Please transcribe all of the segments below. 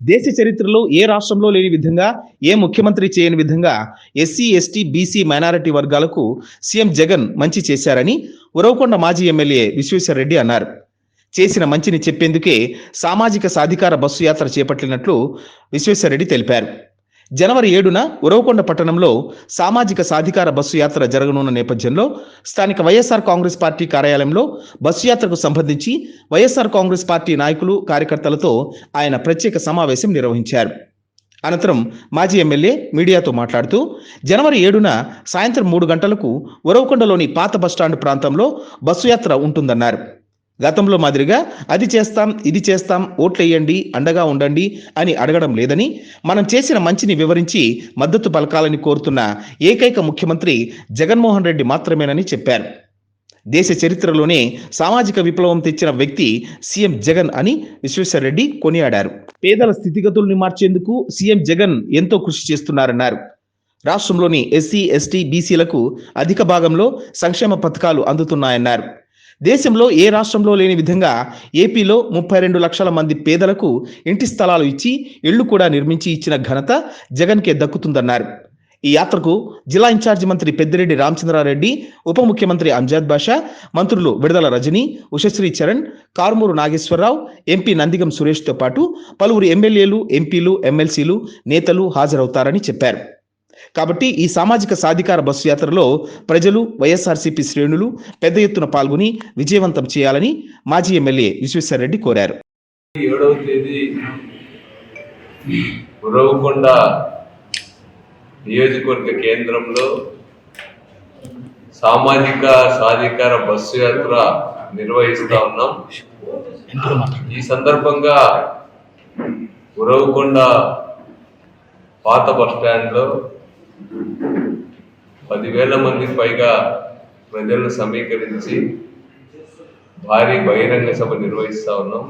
దేశ చరిత్రలో ఏ రాష్ట్రంలో లేని విధంగా, ఏ ముఖ్యమంత్రి చేయని విధంగా ఎస్సీ, ఎస్టీ, బీసీ మైనారిటీ వర్గాలకు సీఎం జగన్ మంచి చేశారని ఉరవకొండ మాజీ ఎమ్మెల్యే విశ్వేశ్వరరెడ్డి అన్నారు. చేసిన మంచిని చెప్పేందుకే సామాజిక సాధికార బస్సు యాత్ర చేపట్టినట్లు విశ్వేశ్వరరెడ్డి తెలిపారు. జనవరి 7న ఉరవకొండ పట్టణంలో సామాజిక సాధికార బస్సు యాత్ర జరగనున్న నేపథ్యంలో స్థానిక వైఎస్ఆర్ కాంగ్రెస్ పార్టీ కార్యాలయంలో బస్సు యాత్రకు సంబంధించి వైఎస్ఆర్ కాంగ్రెస్ పార్టీ నాయకులు, కార్యకర్తలతో ఆయన ప్రత్యేక సమావేశం నిర్వహించారు. అనంతరం మాజీ ఎమ్మెల్యే మీడియాతో మాట్లాడుతూ జనవరి 7న సాయంత్రం 3 గంటలకు ఉరవకొండలోని పాత బస్టాండ్ ప్రాంతంలో బస్సు యాత్ర ఉంటుందన్నారు. గతంలో మాదిరిగా అది చేస్తాం, ఇది చేస్తాం, ఓట్లేయండి, అండగా ఉండండి అని అడగడం లేదని, మనం చేసిన మంచిని వివరించి మద్దతు పలకాలని కోరుతున్న ఏకైక ముఖ్యమంత్రి జగన్మోహన్ రెడ్డి మాత్రమేనని చెప్పారు. దేశ చరిత్రలోనే సామాజిక విప్లవం తెచ్చిన వ్యక్తి సీఎం జగన్ అని విశ్వేశ్వరరెడ్డి కొనియాడారు. పేదల స్థితిగతుల్ని మార్చేందుకు సీఎం జగన్ ఎంతో కృషి చేస్తున్నారన్నారు. రాష్ట్రంలోని ఎస్సీ, ఎస్టీ, బీసీలకు అధిక భాగంలో సంక్షేమ పథకాలు అందుతున్నాయన్నారు. దేశంలో ఏ రాష్ట్రంలో లేని విధంగా ఏపీలో 32 లక్షల మంది పేదలకు ఇంటి స్థలాలు ఇచ్చి ఇళ్లు కూడా నిర్మించి ఇచ్చిన ఘనత జగన్కే దక్కుతుందన్నారు. ఈ యాత్రకు జిల్లా ఇన్ఛార్జి మంత్రి పెద్దిరెడ్డి రామచంద్రారెడ్డి, ఉప ముఖ్యమంత్రి అంజాద్ బాషా, మంత్రులు విడుదల రజని, ఉషశ్రీ చరణ్, కారుమూరు నాగేశ్వరరావు, ఎంపీ నందిగం సురేష్తో పాటు పలువురు ఎమ్మెల్యేలు, ఎంపీలు, ఎమ్మెల్సీలు, నేతలు హాజరవుతారని చెప్పారు. కాబట్టి ఈ సామాజిక సాధికార బస్సు యాత్రలో ప్రజలు, వైఎస్ఆర్సీపీ శ్రేణులు పెద్ద ఎత్తున పాల్గొని విజయవంతం చేయాలని మాజీ ఎమ్మెల్యే విశ్వేశ్వరరెడ్డి కోరారు. 7వ తేదీ ఉరవకొండ నియోజకవర్గ కేంద్రంలో సామాజిక సాధికార బస్సు యాత్ర నిర్వహిస్తా ఉన్నాం. ఈ సందర్భంగా ఉరవకొండ పాత బస్టాండ్లో 10,000 మందికి పైగా ప్రజలను సమీకరించి భారీ బహిరంగ సభ నిర్వహిస్తా ఉన్నాం.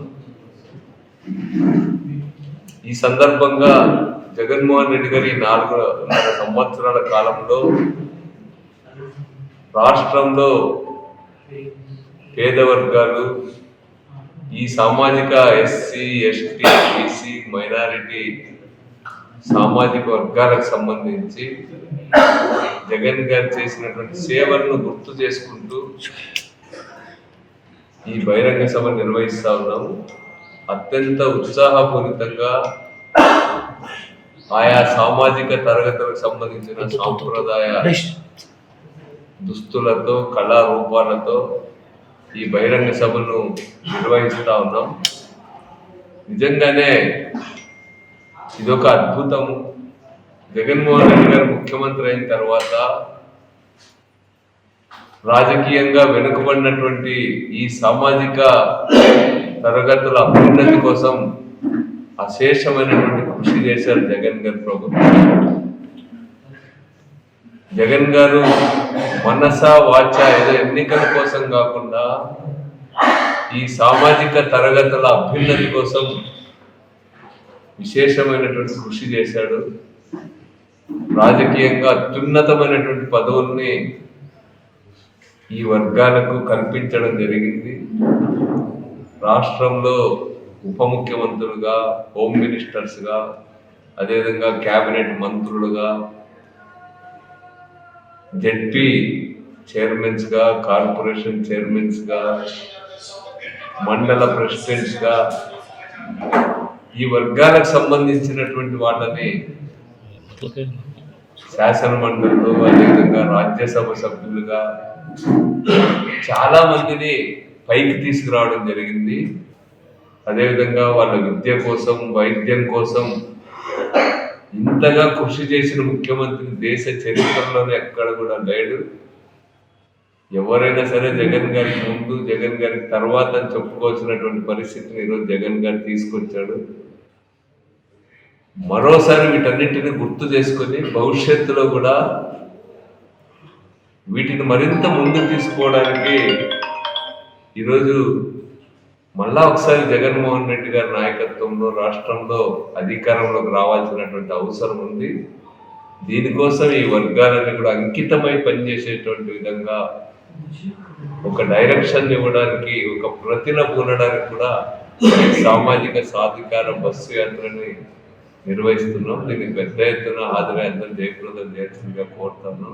ఈ సందర్భంగా జగన్మోహన్ రెడ్డి గారి 4.5 సంవత్సరాల కాలంలో రాష్ట్రంలో పేద వర్గాలు, ఈ సామాజిక ఎస్సీ, ఎస్టీ, బీసీ, మైనారిటీ సామాజిక వర్గాలకు సంబంధించి జగన్ గారు చేసినటువంటి సేవలను గుర్తు చేసుకుంటూ ఈ బహిరంగ సభ నిర్వహిస్తా ఉన్నాము. అత్యంత ఉత్సాహపూరితంగా ఆయా సామాజిక తరగతులకు సంబంధించిన సాంప్రదాయ దుస్తులతో, కళారూపాలతో ఈ బహిరంగ సభను నిర్వహిస్తా ఉన్నాం. నిజంగానే ఇదొక అద్భుతం. జగన్మోహన్ రెడ్డి గారు ముఖ్యమంత్రి అయిన తర్వాత రాజకీయంగా వెనుకబడినటువంటి ఈ సామాజిక తరగతుల అభ్యున్నతి కోసం అశేషమైనటువంటి కృషి చేశారు జగన్ గారి ప్రభుత్వం. జగన్ గారు మనస వాచ ఏదో ఎన్నికల కోసం కాకుండా ఈ సామాజిక తరగతుల అభ్యున్నతి కోసం విశేషమైనటువంటి కృషి చేశాడు. రాజకీయంగా అత్యున్నతమైనటువంటి పదవుల్ని ఈ వర్గాలకు కల్పించడం జరిగింది. రాష్ట్రంలో ఉప ముఖ్యమంత్రులుగా, హోమ్ మినిస్టర్స్గా, అదేవిధంగా క్యాబినెట్ మంత్రులుగా, జెడ్పీ చైర్మన్స్గా, కార్పొరేషన్ చైర్మన్స్గా, మండల ప్రెసిడెంట్స్గా ఈ వర్గాలకు సంబంధించినటువంటి వాళ్ళని శాసన మండలిలో, అదేవిధంగా రాజ్యసభ సభ్యులుగా చాలా మందిని పైకి తీసుకురావడం జరిగింది. అదేవిధంగా వాళ్ళ విద్య కోసం, వైద్యం కోసం ఇంతగా కృషి చేసిన ముఖ్యమంత్రి దేశ చరిత్రలోనే ఎక్కడ కూడా లేడు. ఎవరైనా సరే జగన్ గారికి ముందు, జగన్ గారికి తర్వాత చెప్పుకోవాల్సినటువంటి పరిస్థితిని ఈరోజు జగన్ గారు తీసుకొచ్చాడు. మరోసారి వీటన్నిటిని గుర్తు చేసుకొని భవిష్యత్తులో కూడా వీటిని మరింత ముందుకు తీసుకోవడానికి ఈరోజు మళ్ళా ఒకసారి జగన్మోహన్ రెడ్డి గారి నాయకత్వంలో రాష్ట్రంలో అధికారంలోకి రావాల్సినటువంటి అవసరం ఉంది. దీనికోసం ఈ వర్గాలన్నీ కూడా అంకితమై పనిచేసేటువంటి విధంగా ఒక డైరెక్షన్ ఇవ్వడానికి, ఒక ప్రతిన పూనడానికి కూడా సామాజిక సాధికార బస్సు యాత్రని నిర్వహిస్తున్నాం. దీనికి పెద్ద ఎత్తున హాజరై అందరూ జయప్రదం చేయాల్సిందిగా కోరుతాను.